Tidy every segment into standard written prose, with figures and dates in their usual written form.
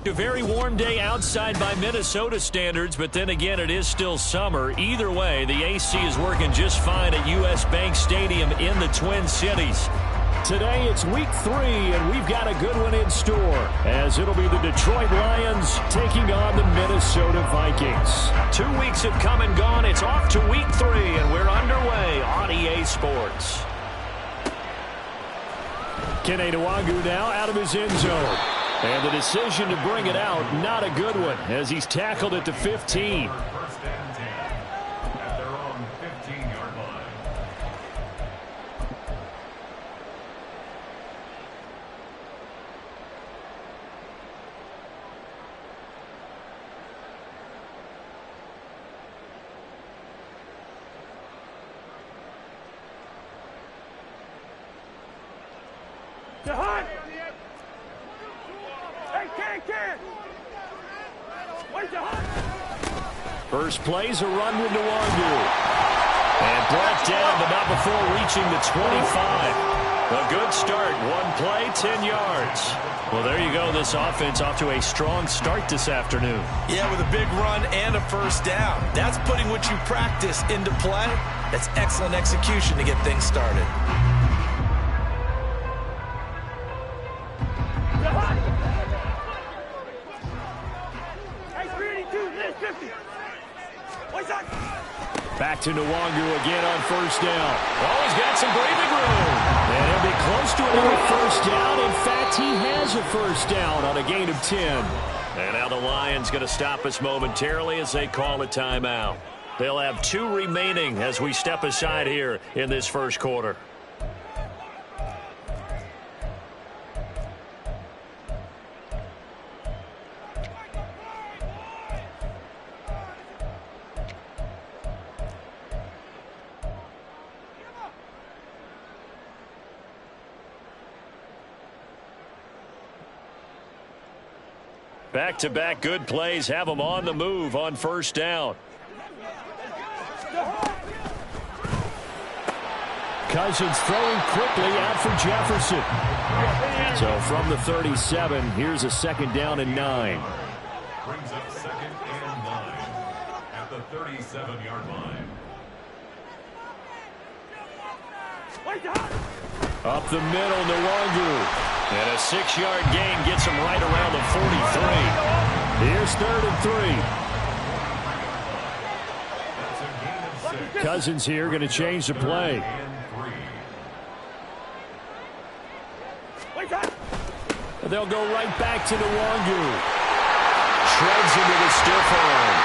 A very warm day outside by Minnesota standards, but then again, it is still summer. Either way, the AC is working just fine at U.S. Bank Stadium in the Twin Cities. Today, it's week 3, and we've got a good one in store, as it'll be the Detroit Lions taking on the Minnesota Vikings. 2 weeks have come and gone. It's off to week 3, and we're underway on EA Sports. Kene Nwangu now out of his end zone. And the decision to bring it out, not a good one, as he's tackled at the 15. First and 10 at their own 15-yard line. First play's a run with Nwangu. And brought down, but not before reaching the 25. A good start. One play, 10 yards. Well, there you go. This offense off to a strong start this afternoon. Yeah, with a big run and a first down. That's putting what you practice into play. That's excellent execution to get things started. Back to Nwangu again on first down. Oh, he's got some breathing room. And he'll be close to another first down. In fact, he has a first down on a gain of 10. And now the Lions going to stop us momentarily as they call a timeout. They'll have 2 remaining as we step aside here in this first quarter. Back-to-back good plays have them on the move on first down. Cousins throwing quickly out for Jefferson. So from the 37, here's a second down and 9. Brings up second and 9 at the 37-yard line. Up the middle, Nwangu. And a 6-yard gain gets him right around the 43. Here's 3rd and 3. Cousins here going to change the play. They'll go right back to Nwangu. Shreds into the stiff arm.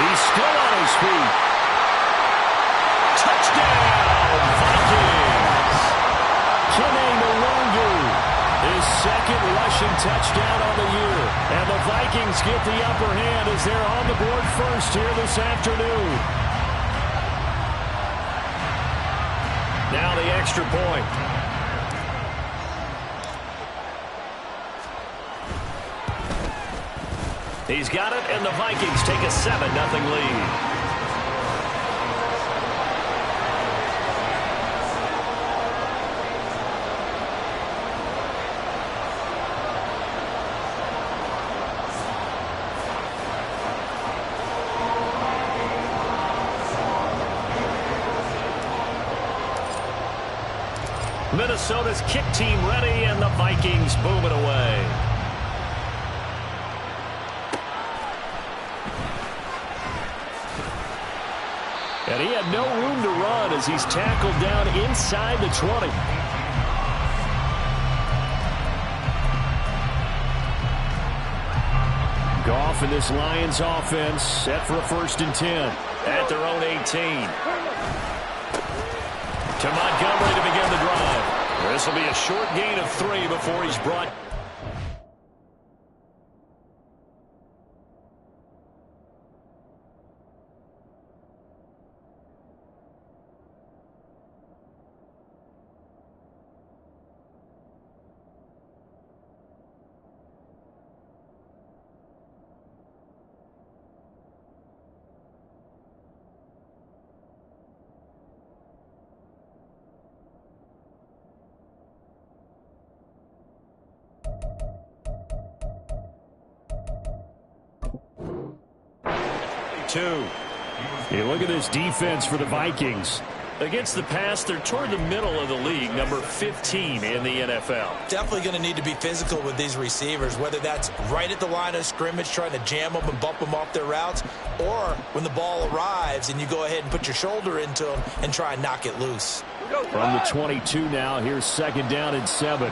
He's still on his feet. Touchdown, Vikings! Kene Nwangu, his second rushing touchdown on the year. And the Vikings get the upper hand as they're on the board first here this afternoon. Now the extra point. He's got it, and the Vikings take a 7-0 lead. Minnesota's kick team ready, and the Vikings boom it away. And he had no room to run as he's tackled down inside the 20. Goff and this Lions offense set for a 1st and 10 at their own 18. To Montgomery to begin the drive. This will be a short gain of 3 before he's brought. 2. You look at this defense for the Vikings. Against the pass, they're toward the middle of the league, number 15 in the NFL. Definitely going to need to be physical with these receivers, whether that's right at the line of scrimmage trying to jam them and bump them off their routes, or when the ball arrives and you go ahead and put your shoulder into them and try and knock it loose. From the 22 now, here's 2nd down and 7.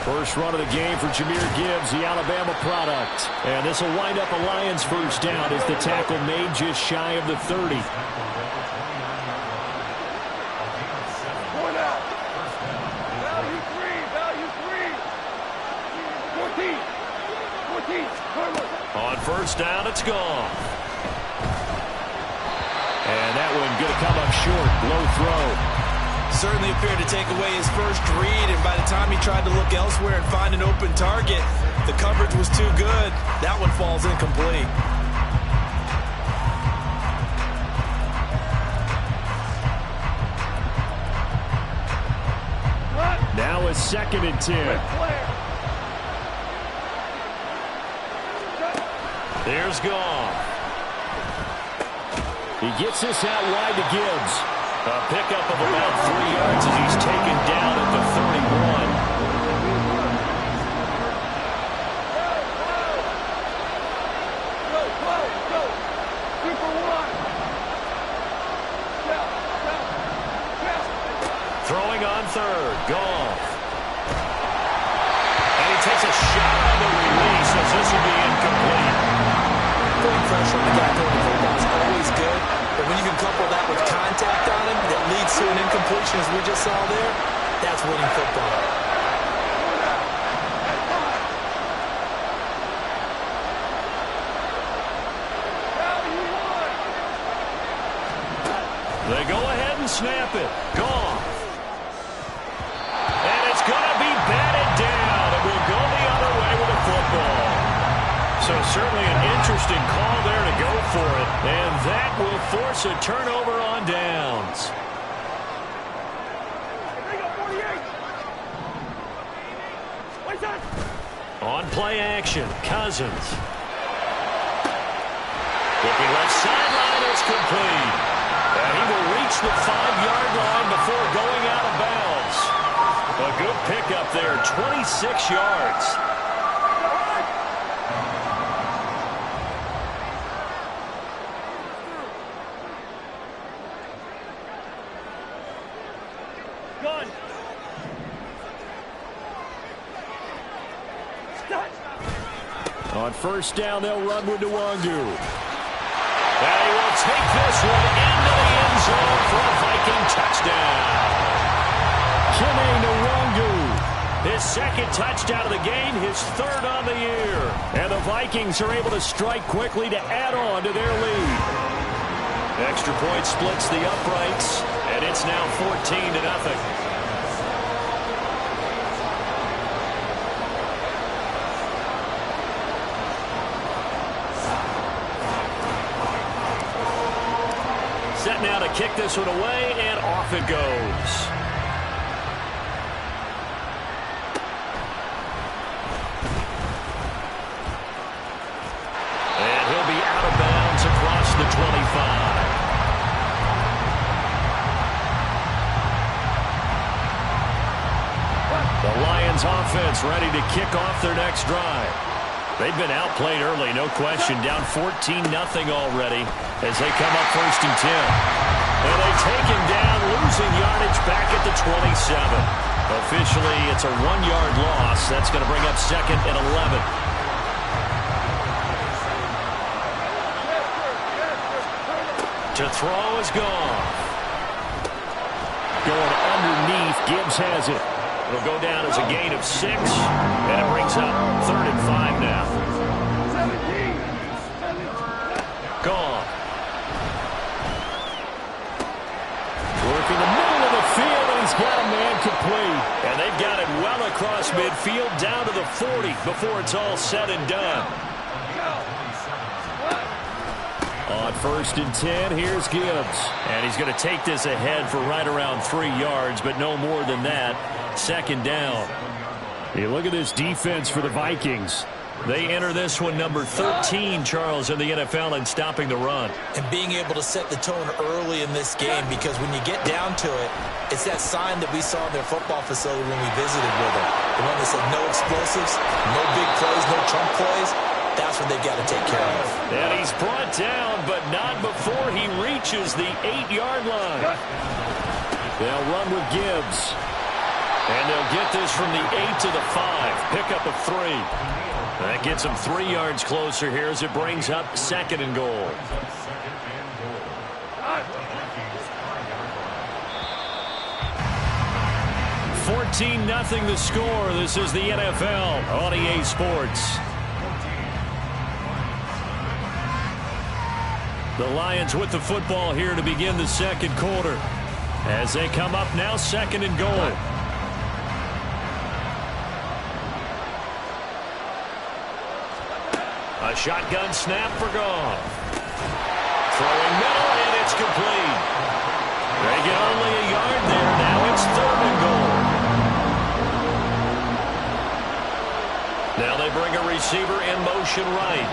First run of the game for Jahmyr Gibbs, the Alabama product. And this will wind up a Lions first down as the tackle made just shy of the 30. On first down, it's gone. And that one going to come up short. Low throw. Certainly appeared to take away his first read, and by the time he tried to look elsewhere and find an open target, the coverage was too good. That one falls incomplete. Now it's 2nd and 10. There's Goff. He gets this out wide to Gibbs. A pickup of about 3 yards as he's taken down at the 31. Throwing on 3rd, Goff. And he takes a shot on the release as this will be incomplete. Putting pressure on the guy throwing the football is always good, but when you can couple that with contact on him that leads to an incompletion as we just saw there, that's winning football. They go ahead and snap it. Goff. And it's going to be batted down. It will go the other way with the football. So certainly an interesting call there to go for it. And that will force a turnover on downs. On play action, Cousins. Looking left sideline, it's complete. And he will reach the 5-yard line before going out of bounds. A good pickup there, 26 yards. On first down, they'll run with Nwangu. And he will take this one into the end zone for a Viking touchdown. Nwangu, his 2nd touchdown of the game, his 3rd on the year. And the Vikings are able to strike quickly to add on to their lead. Extra point splits the uprights, and it's now 14-0. Set now to kick this one away, and off it goes. And he'll be out of bounds across the 25. The Lions offense ready to kick off their next drive. They've been outplayed early, no question. Down 14-0 already as they come up 1st and 10. And they take him down, losing yardage back at the 27. Officially, it's a 1-yard loss. That's going to bring up 2nd and 11. To throw is gone. Going underneath, Gibbs has it. It'll go down as a gain of 6, and it brings up 3rd and 5 now. Gone. Working the middle of the field, and he's got a man complete. And they've got it well across midfield, down to the 40 before it's all said and done. On 1st and 10, here's Gibbs. And he's going to take this ahead for right around 3 yards, but no more than that. 2nd down. You look at this defense for the Vikings. They enter this one number 13, Charles, in the NFL, and stopping the run. And being able to set the tone early in this game, because when you get down to it, it's that sign that we saw in their football facility when we visited with them. The one that said no explosives, no big plays, no chunk plays. That's what they've got to take care of. And he's brought down, but not before he reaches the 8-yard line. They'll run with Gibbs. And they'll get this from the 8 to the 5. Pick up a 3. That gets them 3 yards closer here as it brings up 2nd and goal. $14-0 the score. This is the NFL on EA Sports. The Lions with the football here to begin the second quarter. As they come up now, 2nd and goal. A shotgun snap for Goff. Throwing middle, and it's complete. They get only a yard there. Now it's 3rd and goal. Now they bring a receiver in motion right.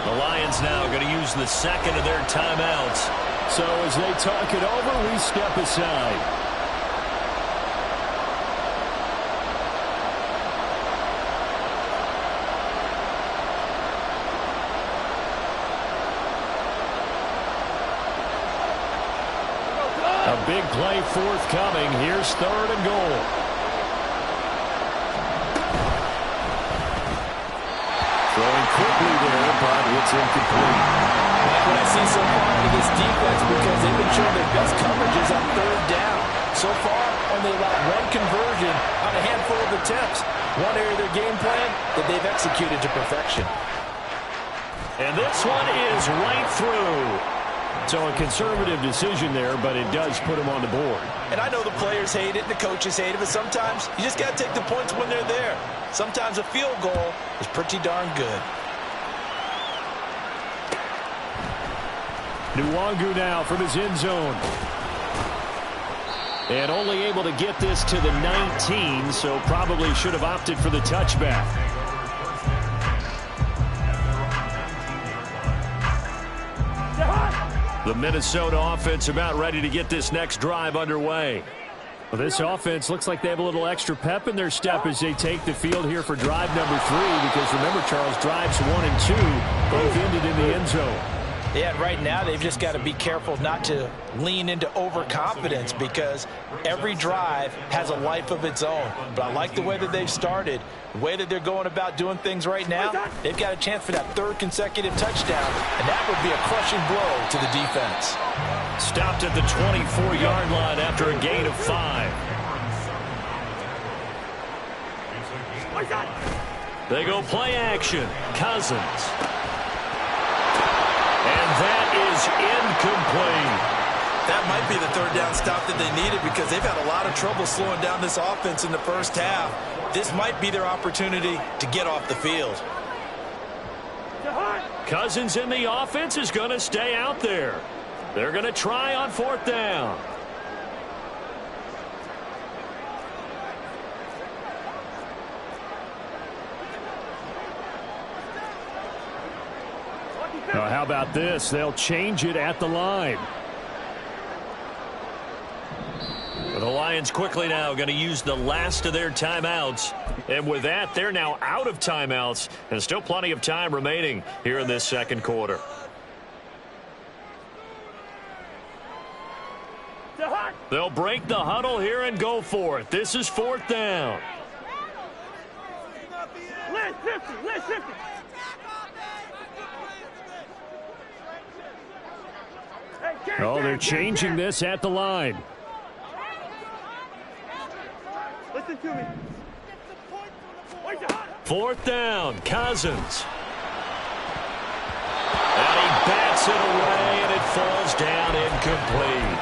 The Lions now going to use the 2nd of their timeouts. So as they talk it over, we step aside. A big play forthcoming. Here's 3rd and goal. Throwing quickly there, but it's incomplete. Like what I see so far out of this defense, because they've been showing their best coverages on 3rd down. So far, only allowed 1 conversion on a handful of attempts. One area of their game plan that they've executed to perfection. And this one is right through. So a conservative decision there, but it does put him on the board. And I know the players hate it and the coaches hate it, but sometimes you just got to take the points when they're there. Sometimes a field goal is pretty darn good. Nwangu now from his end zone. And only able to get this to the 19, so probably should have opted for the touchback. The Minnesota offense about ready to get this next drive underway. Well, this offense looks like they have a little extra pep in their step as they take the field here for drive number 3, because remember, Charles, drives 1 and 2 both ended in the end zone. Yeah, right now they've just got to be careful not to lean into overconfidence, because every drive has a life of its own. But I like the way that they've started, the way that they're going about doing things right now. They've got a chance for that 3rd consecutive touchdown, and that would be a crushing blow to the defense. Stopped at the 24-yard line after a gain of 5. They go play action. Cousins. And that is incomplete. That might be the 3rd down stop that they needed, because they've had a lot of trouble slowing down this offense in the first half. This might be their opportunity to get off the field. Cousins in the offense is going to stay out there. They're going to try on 4th down. Now, how about this? They'll change it at the line. The Lions quickly now going to use the last of their timeouts. And with that, they're now out of timeouts. And still plenty of time remaining here in this second quarter. They'll break the huddle here and go for it. This is 4th down. Oh, they're changing this at the line. Listen to me. 4th down, Cousins. And he bats it away, and it falls down incomplete.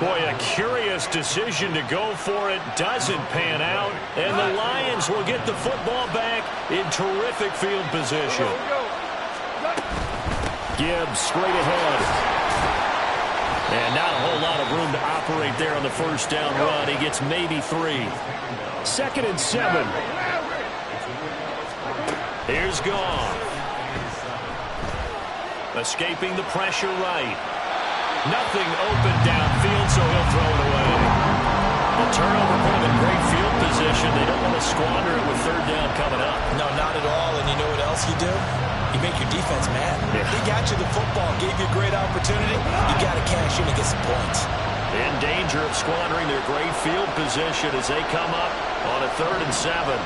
Boy, a curious decision to go for it. Doesn't pan out, and the Lions will get the football back in terrific field position. Gibbs straight ahead. And not a whole lot of room to operate there on the first down run. He gets maybe 3. 2nd and 7. Here's Goff. Escaping the pressure right. Nothing open downfield, so he'll throw it away. The turnover put him in great field position. They don't want to squander it with 3rd down coming up. No, not at all. And you know what else you do? You make your defense mad. Yeah. He got you the football, gave you a great opportunity. You got to cash in and get some points. In danger of squandering their great field position as they come up on a 3rd and 7.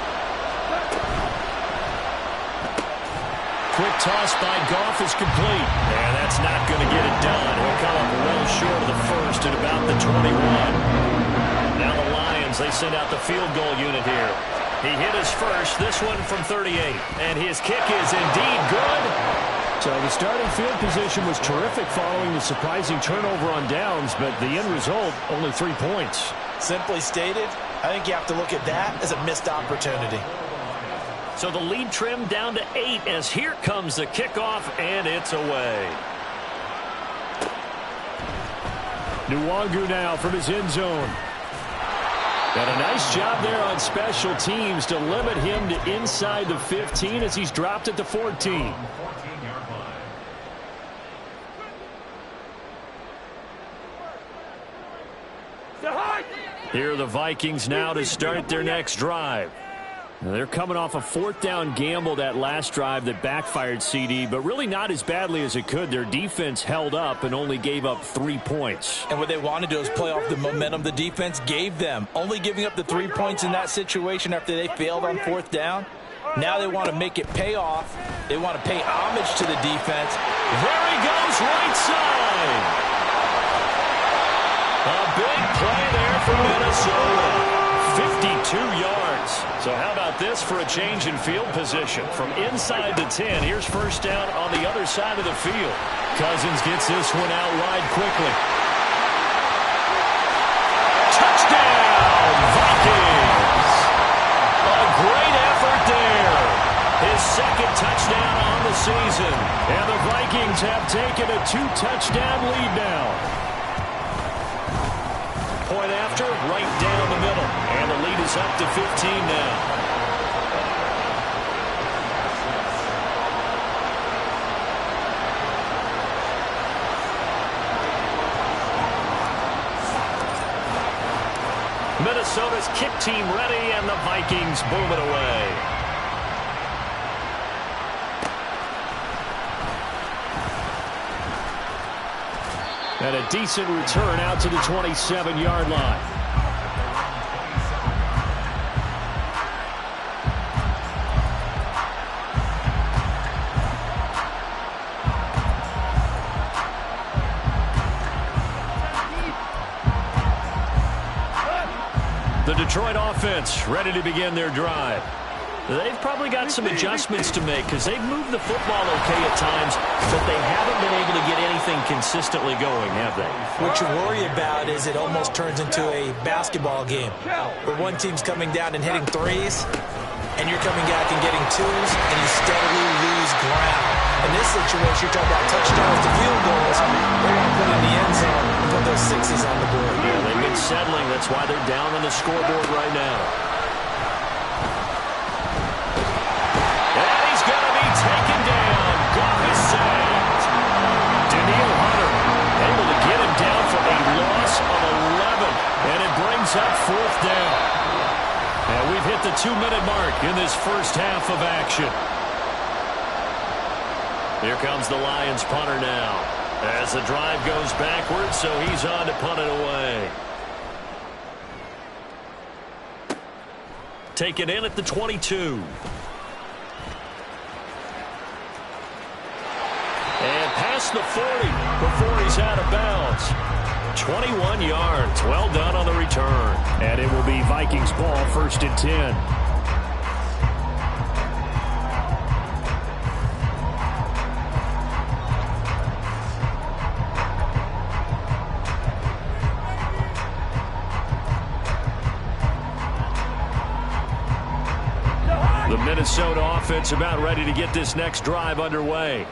Quick toss by Goff is complete. And that's not going to get it done. He'll come up well short of the first at about the 21. Now the Lions, they send out the field goal unit here. He hit his first, this one from 38. And his kick is indeed good. So the starting field position was terrific following the surprising turnover on downs, but the end result, only 3 points. Simply stated, I think you have to look at that as a missed opportunity. So the lead trimmed down to 8 as here comes the kickoff, and it's away. Nwangu now from his end zone. And a nice job there on special teams to limit him to inside the 15 as he's dropped at the 14. 14-yard line. Here are the Vikings now to start their next drive. Now they're coming off a 4th down gamble that last drive that backfired CD, but really not as badly as it could. Their defense held up and only gave up 3 points. And what they wanted to do is play off the momentum the defense gave them. Only giving up the 3 points in that situation after they failed on 4th down. Now they want to make it pay off. They want to pay homage to the defense. There he goes, right side. A big play there for Minnesota. 52 yards. So how about this for a change in field position? From inside the 10, here's first down on the other side of the field. Cousins gets this one out wide quickly. Touchdown, Vikings! A great effort there. His 2nd touchdown on the season. And the Vikings have taken a 2-touchdown lead now. Point after, right down the middle. And the lead is up to 15 now. Minnesota's kick team ready, and the Vikings boom it away. And a decent return out to the 27-yard line. The Detroit offense ready to begin their drive. They've probably got some adjustments to make because they've moved the football okay at times, but they haven't been able to get anything consistently going, have they? What you worry about is it almost turns into a basketball game where one team's coming down and hitting threes, and you're coming back and getting twos, and you steadily lose ground. In this situation, you're talking about touchdowns to field goals. They want to put in the end zone and put those 6s on the board. Yeah, they've been settling. That's why they're down on the scoreboard right now. Taken down. Goff is sacked. Daniil Hunter able to get him down for a loss of 11. And it brings up 4th down. And we've hit the 2-minute mark in this first half of action. Here comes the Lions punter now. As the drive goes backwards, so he's on to punt it away. Taken in at the 22. And past the 40 before he's out of bounds. 21 yards. Well done on the return. And it will be Vikings ball, 1st and 10. The Minnesota offense about ready to get this next drive underway.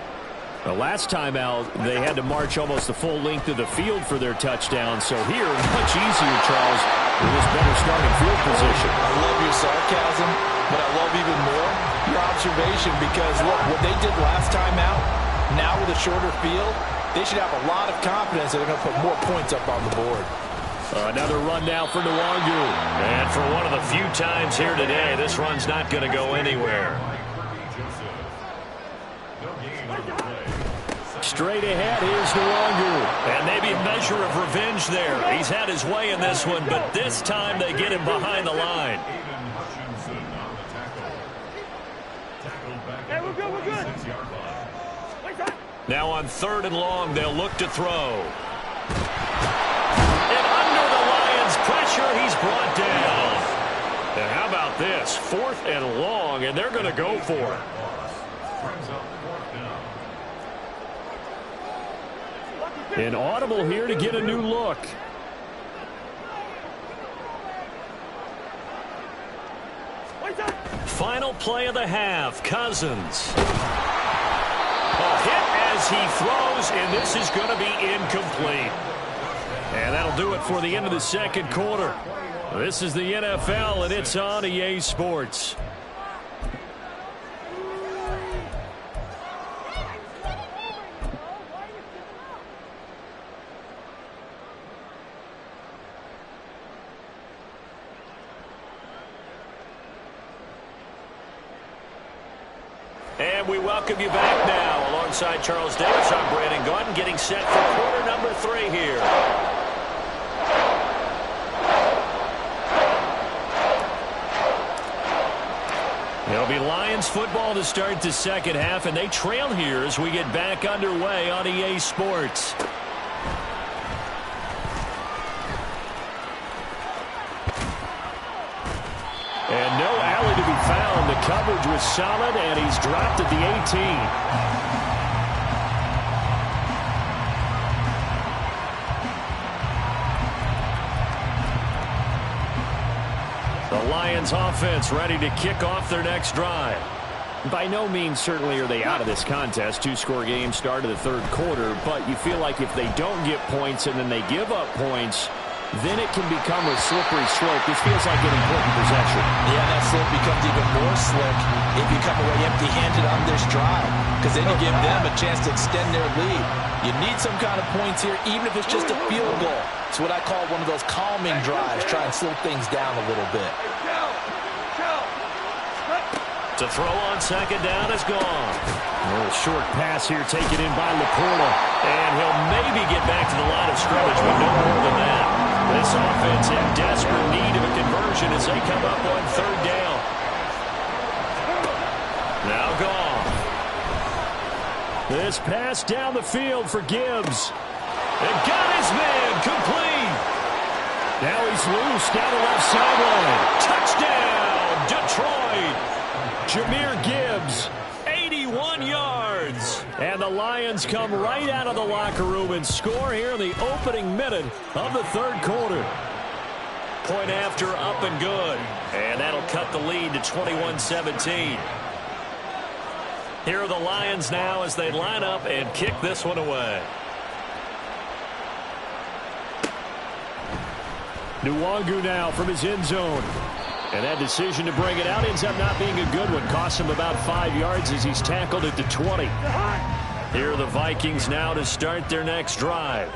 The last time out, they had to march almost the full length of the field for their touchdown. So here, much easier, Charles, with this better starting field position. I love your sarcasm, but I love even more your observation because, look, what they did last time out, now with a shorter field, they should have a lot of confidence that they're going to put more points up on the board. Another run now for Nwangu. And for one of the few times here today, this run's not going to go anywhere. Straight ahead, here's Nwangu. And maybe a measure of revenge there. He's had his way in this one, but this time they get him behind the line. Hey, we're good, we're good. Now on 3rd and long, they'll look to throw. And under the Lions' pressure, he's brought down. And how about this? 4th and long, and they're going to go for it. An audible here to get a new look. Final play of the half, Cousins. A hit as he throws, and this is going to be incomplete. And that'll do it for the end of the second quarter. This is the NFL, and it's on EA Sports. And we welcome you back now. Alongside Charles Davis, I'm Brandon Gaudin, getting set for quarter number 3 here. It'll be Lions football to start the second half, and they trail here as we get back underway on EA Sports. And no alley to be found. The coverage was solid, and he's dropped at the 18. The Lions offense ready to kick off their next drive. By no means certainly are they out of this contest. 2-score game start of the 3rd quarter, but you feel like if they don't get points and then they give up points, then it can become a slippery slope. This feels like an important possession. Yeah, that slope becomes even more slick if you come away empty-handed on this drive, because then you give them a chance to extend their lead. You need some kind of points here, even if it's just a field goal. It's what I call one of those calming drives, try and slow things down a little bit. To throw on second down is gone. A little short pass here taken in by Laporta, and he'll maybe get back to the line of scrimmage, but no more than that. This offense in desperate need of a conversion as they come up on 3rd down. Now gone. This pass down the field for Gibbs. And got his man complete. Now he's loose down the left sideline. Touchdown, Detroit. Jahmyr Gibbs, 81 yards. And the Lions come right out of the locker room and score here in the opening minute of the 3rd quarter. Point after, up and good. And that'll cut the lead to 21-17. Here are the Lions now as they line up and kick this one away. Nwangu now from his end zone. And that decision to bring it out ends up not being a good one. Costs him about 5 yards as he's tackled at the 20. Here are the Vikings now to start their next drive.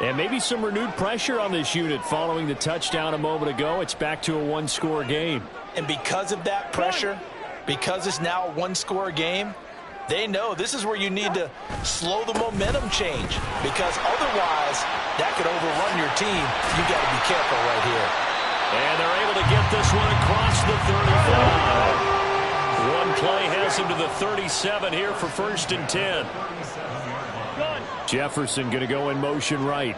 And maybe some renewed pressure on this unit following the touchdown a moment ago. It's back to a 1-score game. And because of that pressure, because it's now a 1-score game, they know this is where you need to slow the momentum change, because otherwise that could overrun your team. You got to be careful right here. And they're able to get this one across the 35. One play has him to the 37 here for 1st and 10. Jefferson going to go in motion right.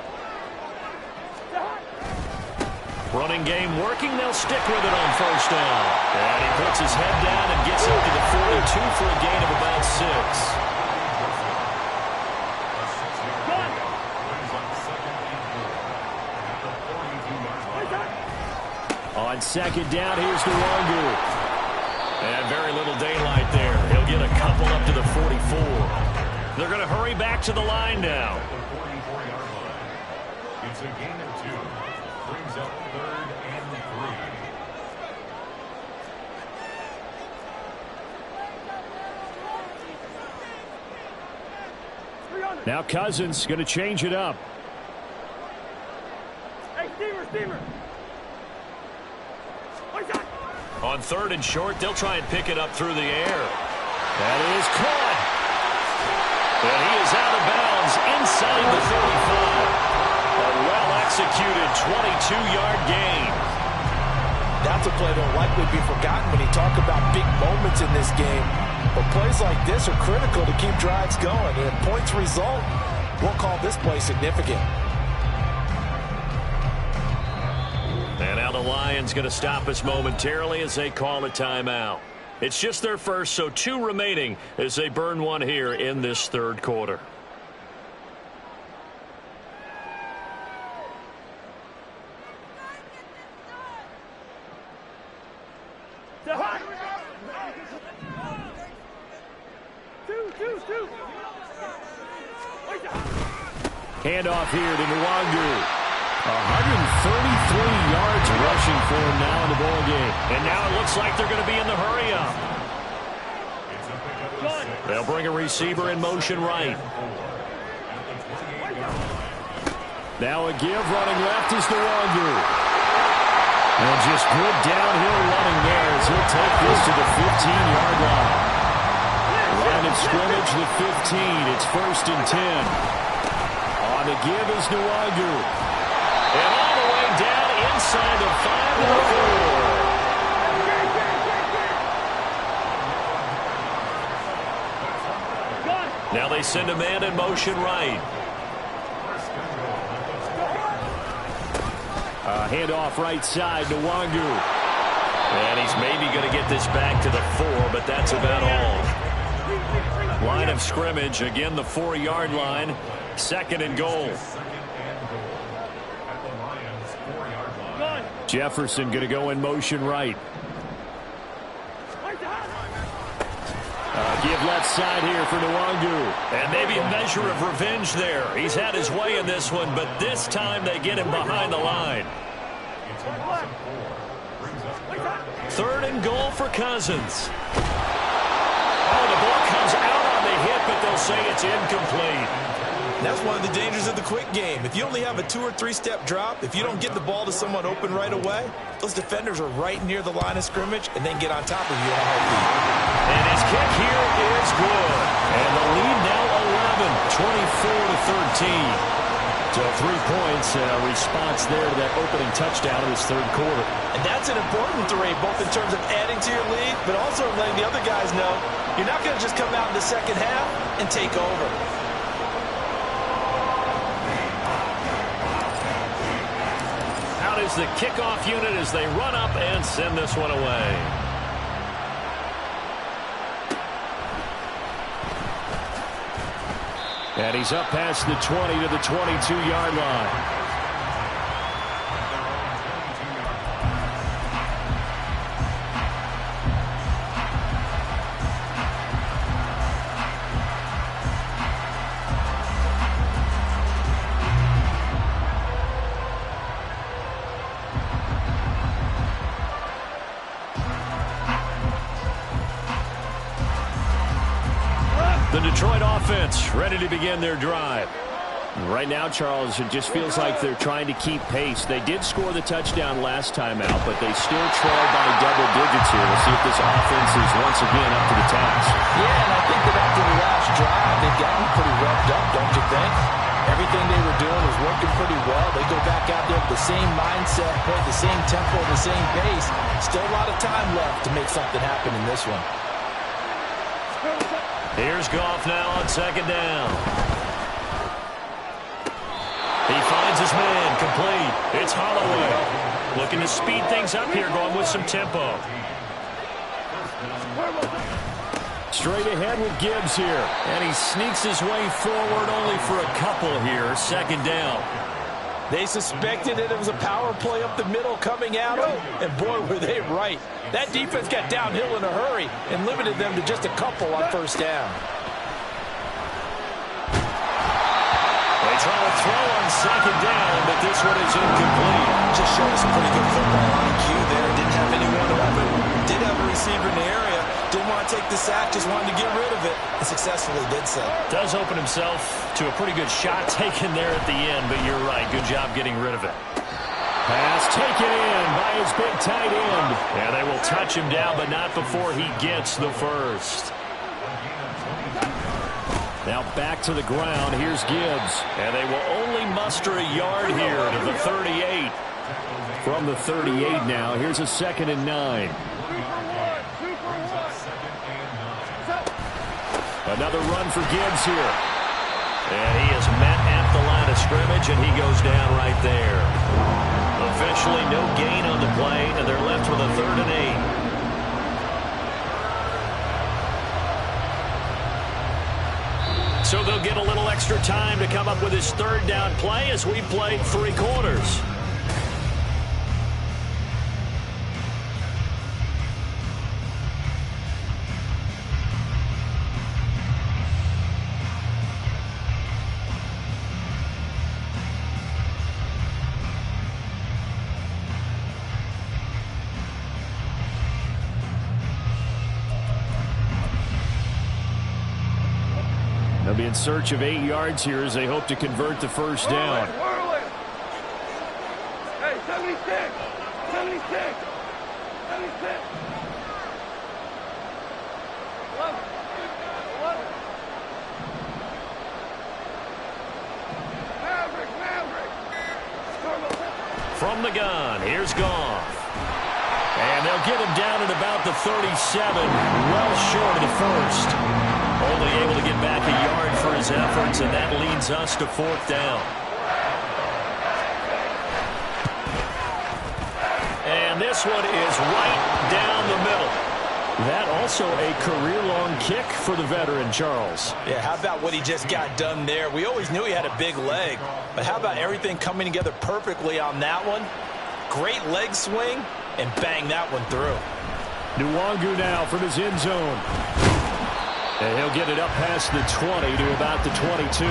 Running game working. They'll stick with it on 1st down. And he puts his head down and gets up to the 42 for a gain of about 6. On 2nd down, here's Nwangu. And very little daylight there. He'll get a couple up to the 44. They're going to hurry back to the line now. At the 44-yard line. It's a gain of 2. Brings up 3rd and 3. Now Cousins going to change it up. Hey, steamer. On 3rd and short, they'll try and pick it up through the air. That is caught. And he is out of bounds inside the 35. A well-executed 22-yard gain. That's a play that will likely be forgotten when you talk about big moments in this game. But plays like this are critical to keep drives going. And if points result, we'll call this play significant. And now the Lions going to stop us momentarily as they call a timeout. It's just their first, so 2 remaining as they burn one here in this 3rd quarter. Handoff here to Nwangu. 133 yards rushing for him now in the ball game. And now it looks like they're going to be in the hurry-up. They'll bring a receiver in motion right. Now a give running left is Nwangu. And just good downhill running there as he'll take this to the 15-yard line. Line of scrimmage, the 15. It's 1st and 10. On the give is Nwangu. And all the way down inside the 5 and 4. Now they send a man in motion right. Handoff right side to Nwangu. And he's maybe going to get this back to the 4, but that's about all. Line of scrimmage, again the 4-yard line. 2nd and goal. Jefferson going to go in motion right. Give left side here for Nwangu. And maybe a measure of revenge there. He's had his way in this one, but this time they get him behind the line. 3rd and goal for Cousins. Oh, the ball comes out on the hit, but they'll say it's incomplete. That's one of the dangers of the quick game. If you only have a 2- or 3-step drop, if you don't get the ball to someone open right away, those defenders are right near the line of scrimmage and then get on top of you in a heartbeat. And his kick here is good. And the lead now 11, 24-13. So 3 points, response there to that opening touchdown in this 3rd quarter. And that's an important 3, both in terms of adding to your lead, but also letting the other guys know you're not going to just come out in the second half and take over. Is the kickoff unit as they run up and send this one away. And he's up past the 20 to the 22-yard line. The Detroit offense ready to begin their drive. Right now, Charles, it just feels like they're trying to keep pace. They did score the touchdown last time out, but they still trail by double digits here. We'll see if this offense is once again up to the task. Yeah, and I think that after the last drive, they've gotten pretty revved up, don't you think? Everything they were doing was working pretty well. They go back out there with the same mindset, play the same tempo, the same pace. Still a lot of time left to make something happen in this one. Here's Goff now on 2nd down. He finds his man, complete. It's Holloway. Looking to speed things up here, going with some tempo. Straight ahead with Gibbs here. And he sneaks his way forward only for a couple here. 2nd down. They suspected it was a power play up the middle coming at them, and boy, were they right. That defense got downhill in a hurry and limited them to just a couple on 1st down. trying to throw on second down, but this one is incomplete. Just showed us a pretty good football IQ there. Didn't have anyone open. Did have a receiver in the area. Didn't want to take the sack. Just wanted to get rid of it. And successfully did so. Does open himself to a pretty good shot taken there at the end, but you're right. Good job getting rid of it. Pass taken in by his big tight end. And they will touch him down, but not before he gets the first. Now back to the ground. Here's Gibbs. And they will only muster a yard here to the 38. From the 38 now, here's a 2nd and 9. Another run for Gibbs here. And he is met at the line of scrimmage, and he goes down right there. Officially no gain on the play, and they're left with a 3rd and 8. So they'll get a little extra time to come up with his 3rd down play as we played 3 quarters. They'll be in search of 8 yards here as they hope to convert the first down. Hey, 76! 76! 76! 11! 11! Maverick! From the gun, here's Goff. And they'll get him down at about the 37, well short of the first. Only able to get back a yard for his efforts, and that leads us to 4th down. And this one is right down the middle. That also a career-long kick for the veteran, Charles. Yeah, how about what he just got done there? We always knew he had a big leg, but how about everything coming together perfectly on that one? Great leg swing, and bang that one through. Nwangu now from his end zone. And he'll get it up past the 20 to about the 22.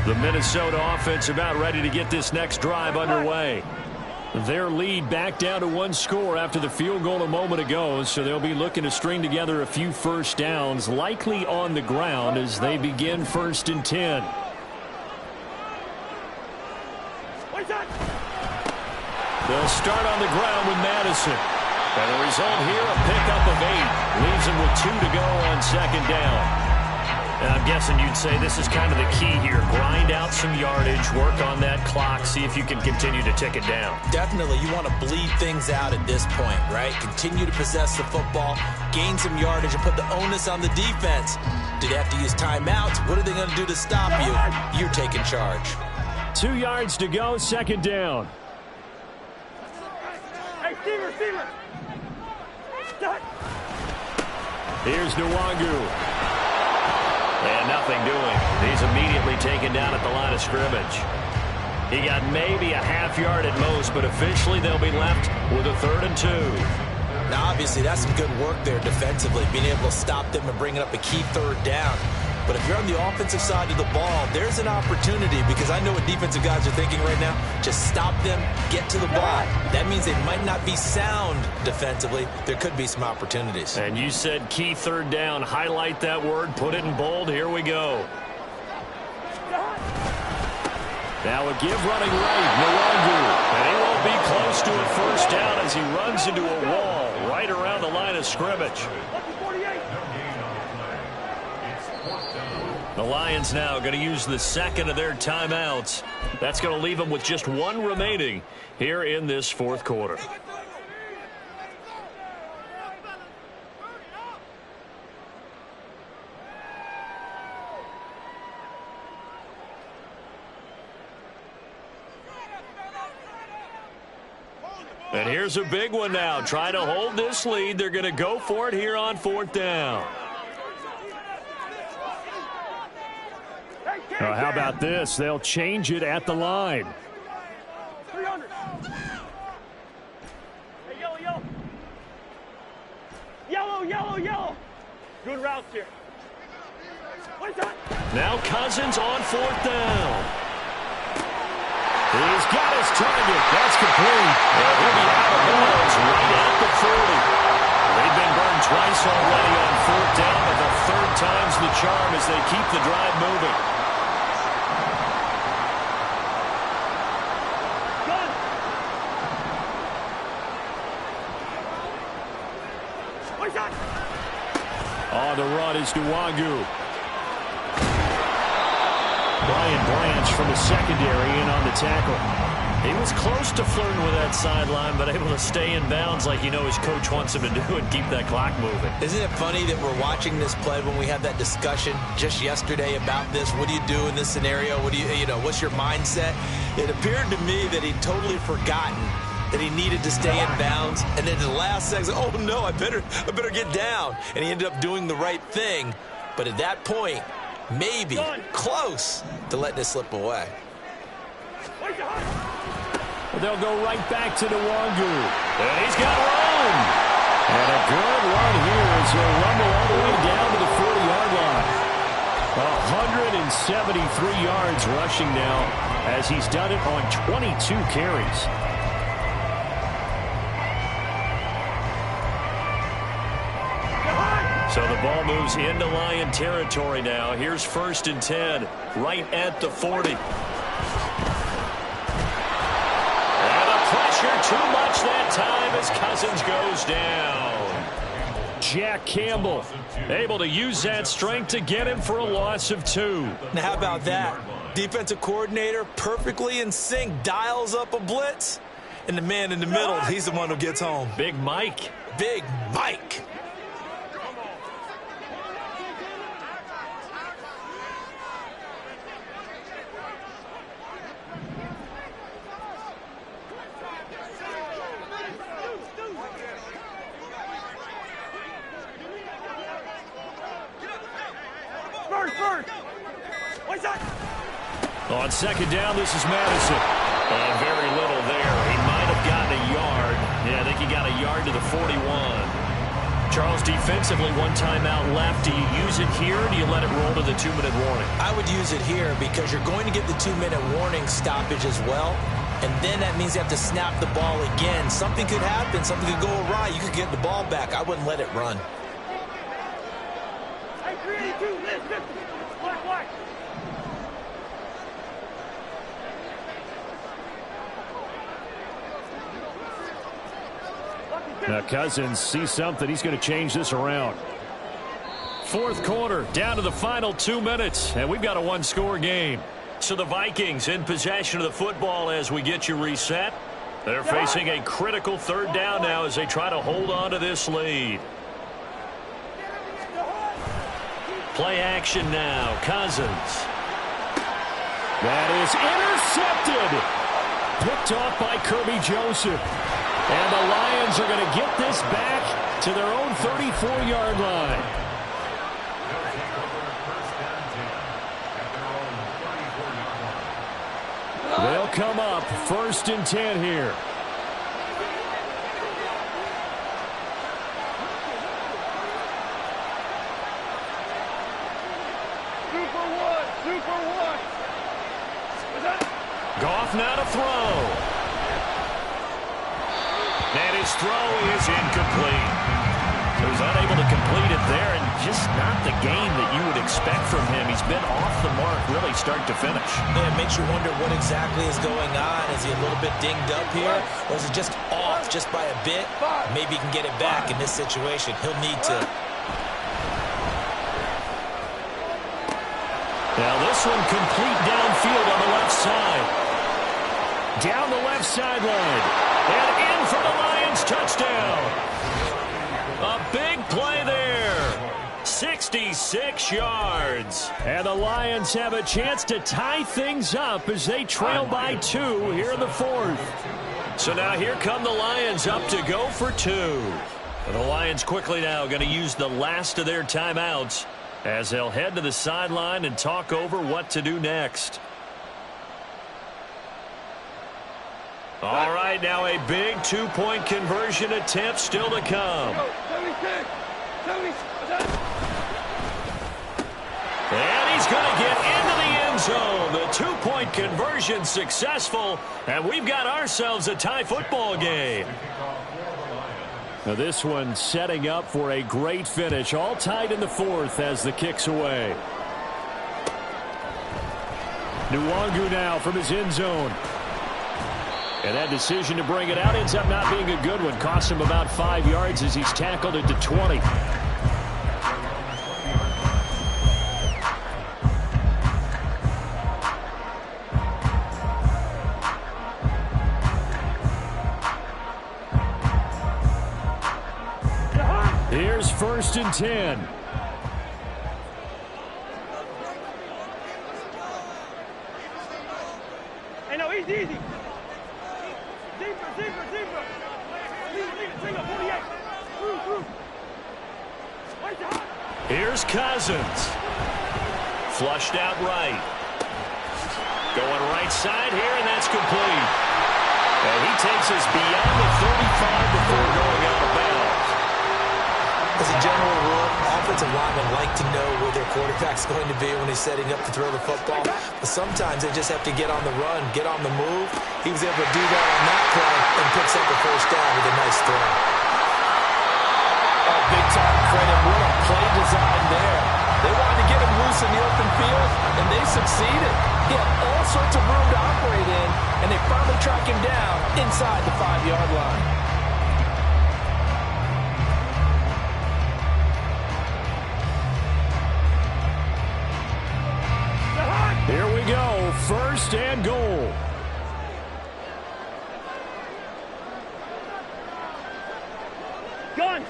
The Minnesota offense about ready to get this next drive underway. Their lead back down to 1 score after the field goal a moment ago, so they'll be looking to string together a few first downs, likely on the ground as they begin 1st and 10. They'll start on the ground with Madison. And the result here, a pickup of 8. Leaves them with 2 to go on 2nd down. And I'm guessing you'd say this is kind of the key here. Grind out some yardage, work on that clock, see if you can continue to tick it down. Definitely, you want to bleed things out at this point, right? Continue to possess the football, gain some yardage, and put the onus on the defense. Do they have to use timeouts? What are they going to do to stop you? You're taking charge. 2 yards to go, 2nd down. Hey, receiver! Here's Nwangu. And nothing doing. He's immediately taken down at the line of scrimmage. He got maybe a half yard at most, but officially they'll be left with a 3rd and 2. Now, obviously, that's some good work there defensively, being able to stop them and bringing up a key 3rd down. But if you're on the offensive side of the ball, there's an opportunity, because I know what defensive guys are thinking right now. Just stop them, get to the ball. That means they might not be sound defensively. There could be some opportunities. And you said key 3rd down. Highlight that word, put it in bold. Here we go. Now a give running right, Nwangu. And he won't be close to a first down as he runs into a wall right around the line of scrimmage. The Lions now going to use the 2nd of their timeouts. That's going to leave them with just 1 remaining here in this 4th quarter. And here's a big one now. Trying to hold this lead. They're going to go for it here on 4th down. How about this? They'll change it at the line. 300. Hey, yellow, yellow. Yellow, yellow, yellow. Good routes here. Now Cousins on 4th down. He's got his target. That's complete. And he'll be out of bounds right at the 40. They've been burned twice already on 4th down, but the 3rd time's the charm as they keep the drive moving. On the run is Nwangu. Brian Branch from the secondary in on the tackle. He was close to flirting with that sideline, but able to stay in bounds like his coach wants him to do and keep that clock moving. Isn't it funny that we're watching this play when we had that discussion just yesterday about this? What do you do in this scenario? What do what's your mindset? It appeared to me that he'd totally forgotten that he needed to stay in bounds, and then the last second, oh no, I better get down. And he ended up doing the right thing. But at that point, maybe close to letting it slip away. They'll go right back to Nwangu. And he's got room. And a good run here as he'll rumble all the way down to the 40-yard line. 173 yards rushing now as he's done it on 22 carries. So the ball moves into Lion territory now. Here's 1st and 10, right at the 40. And the pressure too much that time as Cousins goes down. Jack Campbell able to use that strength to get him for a loss of 2. Now how about that? Defensive coordinator perfectly in sync, dials up a blitz, and the man in the middle, he's the one who gets home. Big Mike. Big Mike. On 2nd down, this is Madison. And very little there. He might have gotten a yard. Yeah, I think he got a yard to the 41. Charles, defensively, 1 timeout left. Do you use it here, or do you let it roll to the 2-minute warning? I would use it here because you're going to get the 2-minute warning stoppage as well. And then that means you have to snap the ball again. Something could happen. Something could go awry. You could get the ball back. I wouldn't let it run. Hey, 382, Liz, 50. Black. Now Cousins sees something. He's going to change this around. 4th quarter, down to the final 2 minutes, and we've got a 1-score game. So the Vikings in possession of the football as we get you reset. They're facing a critical 3rd down now as they try to hold on to this lead. Play action now. Cousins. That is intercepted. Picked off by Kirby Joseph. And the Lions are going to get this back to their own 34-yard line. They'll come up 1st and 10 here. Super one. Goff now to throw. And his throw is incomplete. He was unable to complete it there, and just not the game that you would expect from him. He's been off the mark really start to finish. Yeah, it makes you wonder what exactly is going on. Is he a little bit dinged up here, or is it just off just by a bit? Maybe he can get it back in this situation. He'll need to. Now this one complete downfield on the left side. Down the left sideline. And in for the Lions touchdown. A big play there. 66 yards. And the Lions have a chance to tie things up as they trail by 2 here in the 4th. So now here come the Lions up to go for two. And the Lions quickly now going to use the last of their timeouts as they'll head to the sideline and talk over what to do next. All right, now a big two-point conversion attempt still to come. And he's going to get into the end zone. The two-point conversion successful, and we've got ourselves a tie football game. Now this one setting up for a great finish. All tied in the fourth as the kick's away. Nwangu now from his end zone. And that decision to bring it out ends up not being a good one. Costs him about 5 yards as he's tackled into 20. Here's 1st and 10. Hey, no, easy. Deeper. Leave it, 48. Through. Wait, here's Cousins. Flushed out right. Going right side here, and that's complete. And he takes us beyond the 35 before going out of bounds. As a general rule, offensive linemen like to know where their quarterback's going to be when he's setting up to throw the football. But sometimes they just have to get on the run, get on the move. He was able to do that on that play and picks up a first down with a nice throw. Oh, big-time credit. What a play design there. They wanted to get him loose in the open field, and they succeeded. He had all sorts of room to operate in, and they finally track him down inside the 5-yard line. Here we go, 1st and goal. Gun.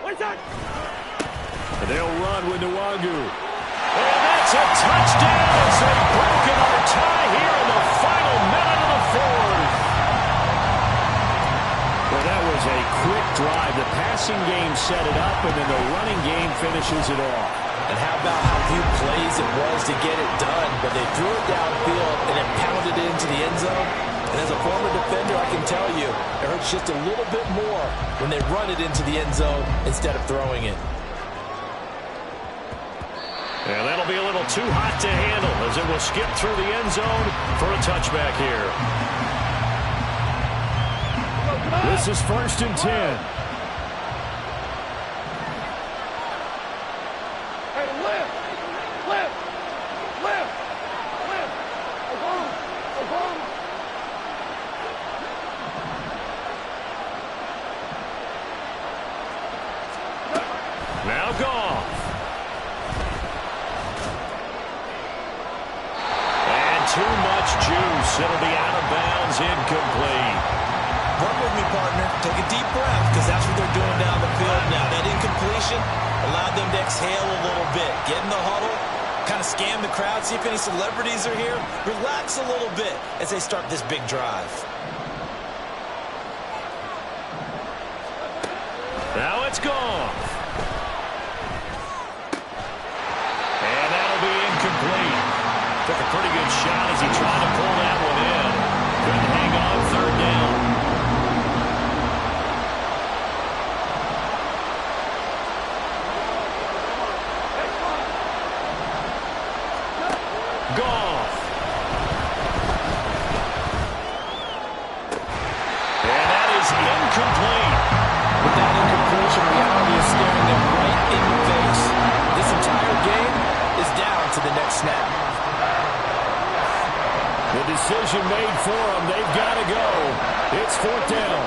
What's that? They'll run with Nwangu. And that's a touchdown as they've broken our tie here in the final minute of the fourth. Well, that was a quick drive. The passing game set it up, and then the running game finishes it off. And how about how few plays it was to get it done, but they threw it downfield and then pounded it into the end zone. And as a former defender, I can tell you, it hurts just a little bit more when they run it into the end zone instead of throwing it. And that'll be a little too hot to handle as it will skip through the end zone for a touchback here. This is 1st and 10. Hey, lift. Obama. Now Goff. And too much juice. It'll be out of bounds, incomplete. Run with me, partner. Take a deep breath, because that's what they're doing down the field now. That incompletion allowed them to exhale a little bit. Get in the huddle, kind of scan the crowd, see if any celebrities are here. Relax a little bit as they start this big drive. Now it's gone. And that'll be incomplete. Took a pretty good shot as he tried to pull that one in. Couldn't hang on 3rd down. Goff. And that is incomplete. With that incompletion, reality is staring them right in the face. This entire game is down to the next snap. The decision made for them. They've got to go. It's 4th down.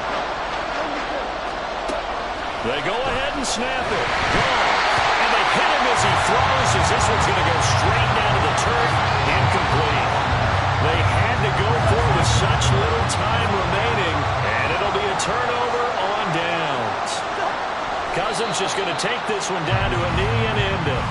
They go ahead and snap it. Goff. And they hit him as he throws, as this one's going to go straight down to the turf. Incomplete. They had to go for it with such little time remaining, and it'll be a turnover on downs. Cousins just going to take this one down to a knee and end it.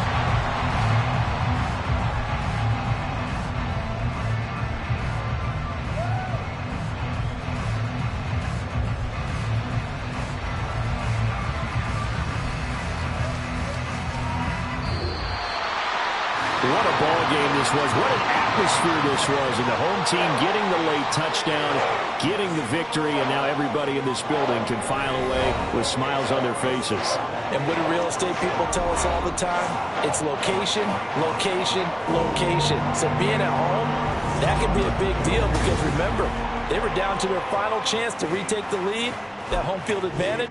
this was. What an atmosphere this was. And the home team getting the late touchdown, getting the victory, and now everybody in this building can file away with smiles on their faces. And what do real estate people tell us all the time? It's location, location, location. So being at home, that can be a big deal because remember, they were down to their final chance to retake the lead, that home field advantage.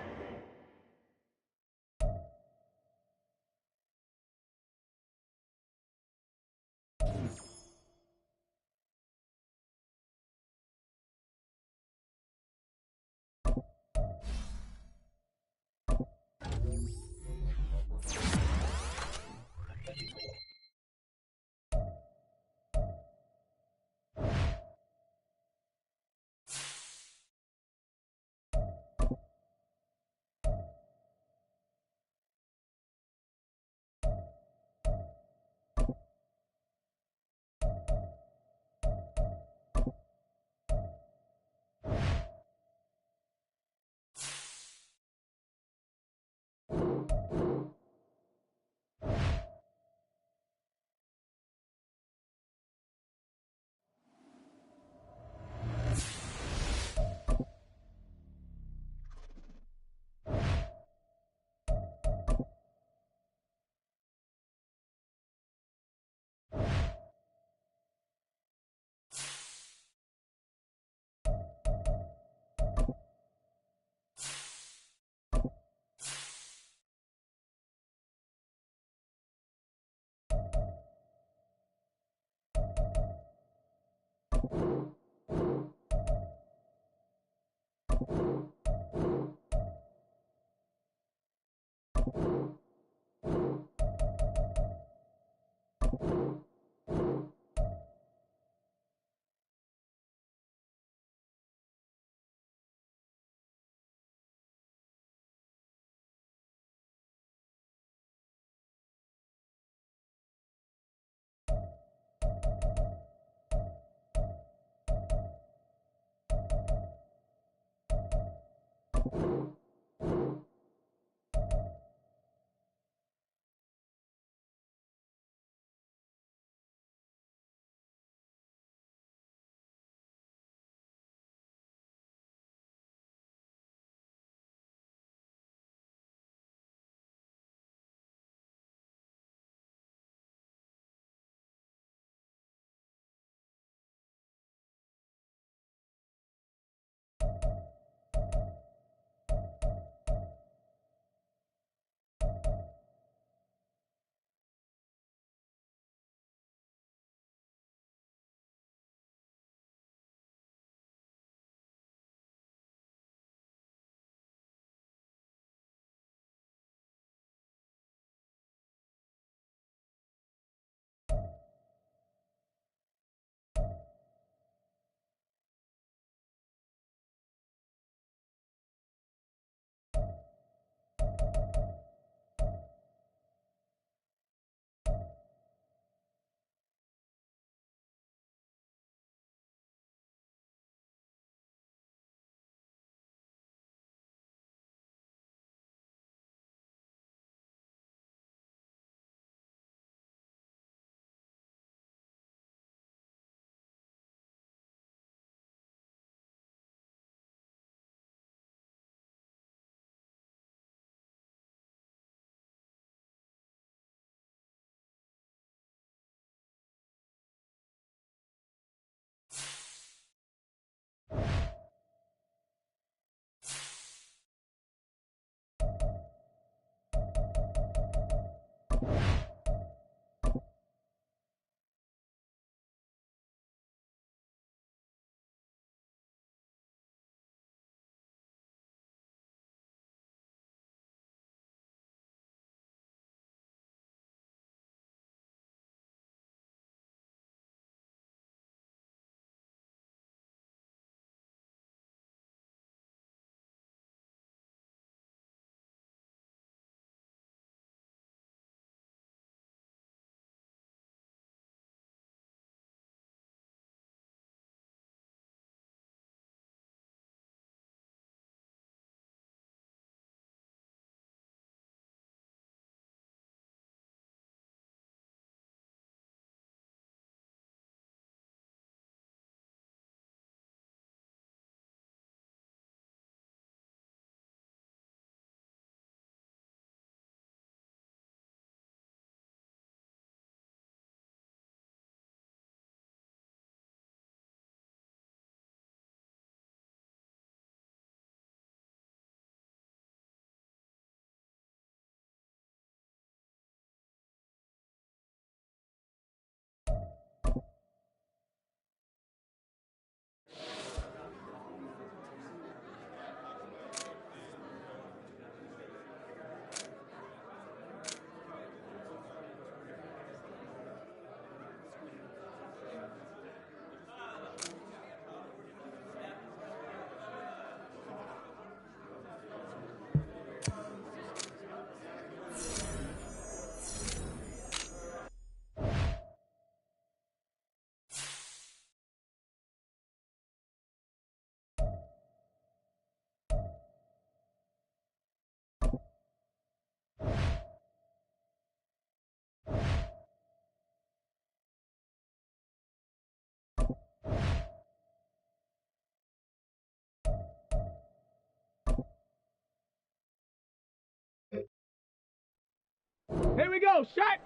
Here we go. Shot.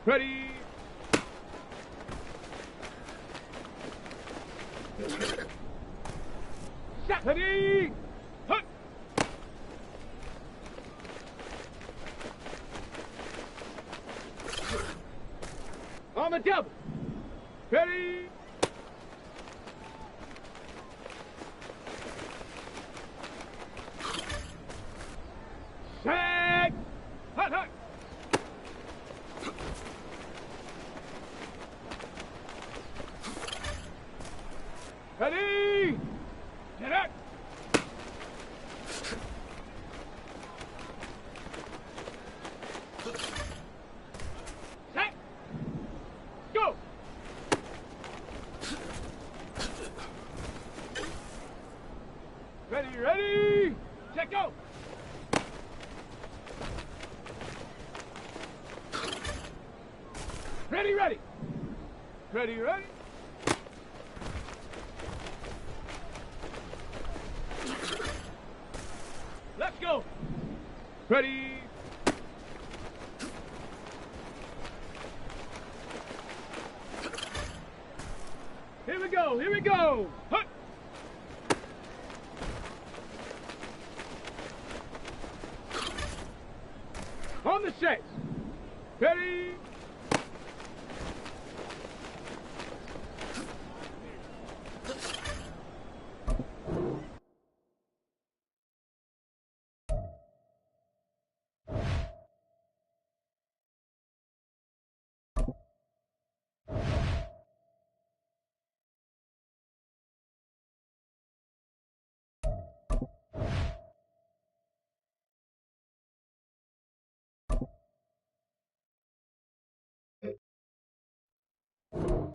Ready. Shot. Ready. Hut. On the double. Ready. Set. Hut, hut. Ready. Get up. Set. Go. Ready, ready. Check, go. Ready, ready. Ready, ready. Let's go. Ready. Here we go, here we go. Hut. On the chase. Ready.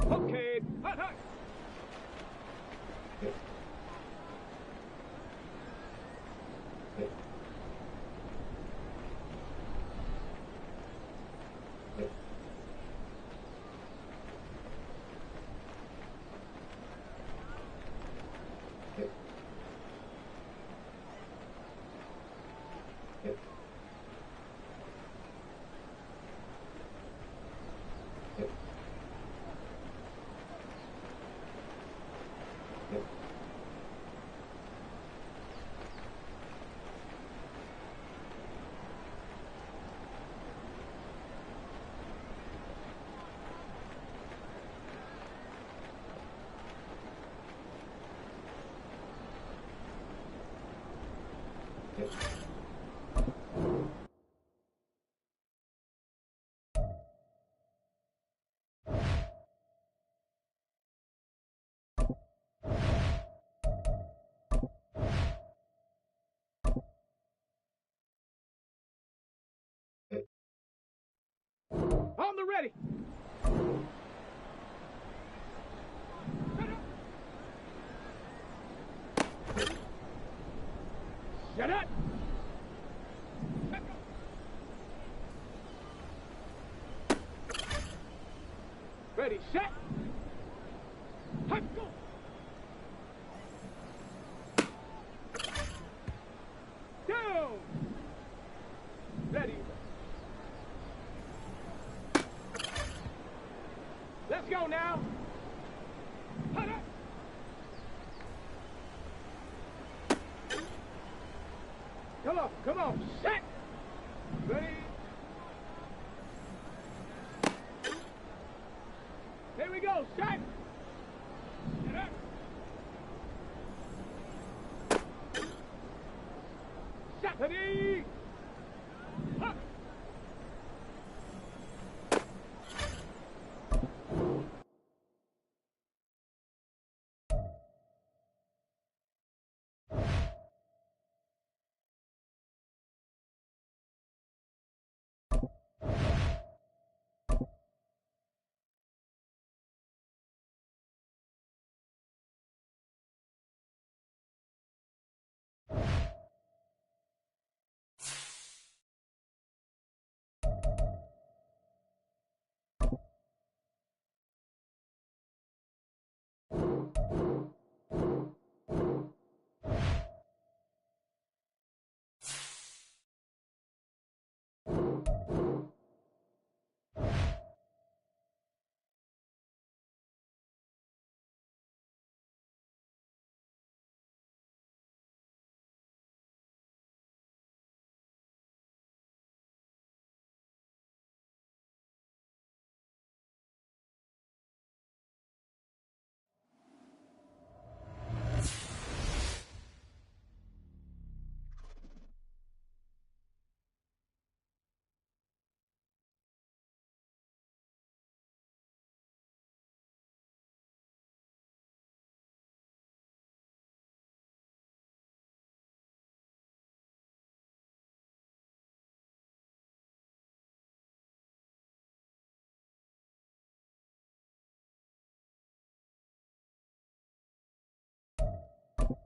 Okay. Hut, hut. On the ready. Shut up. Ready, set. Hut, go. Down. Ready. Let's go now. Hut up. Come on, set. Ready. Here we go, set. Get up. Set. Ready. Hut. it.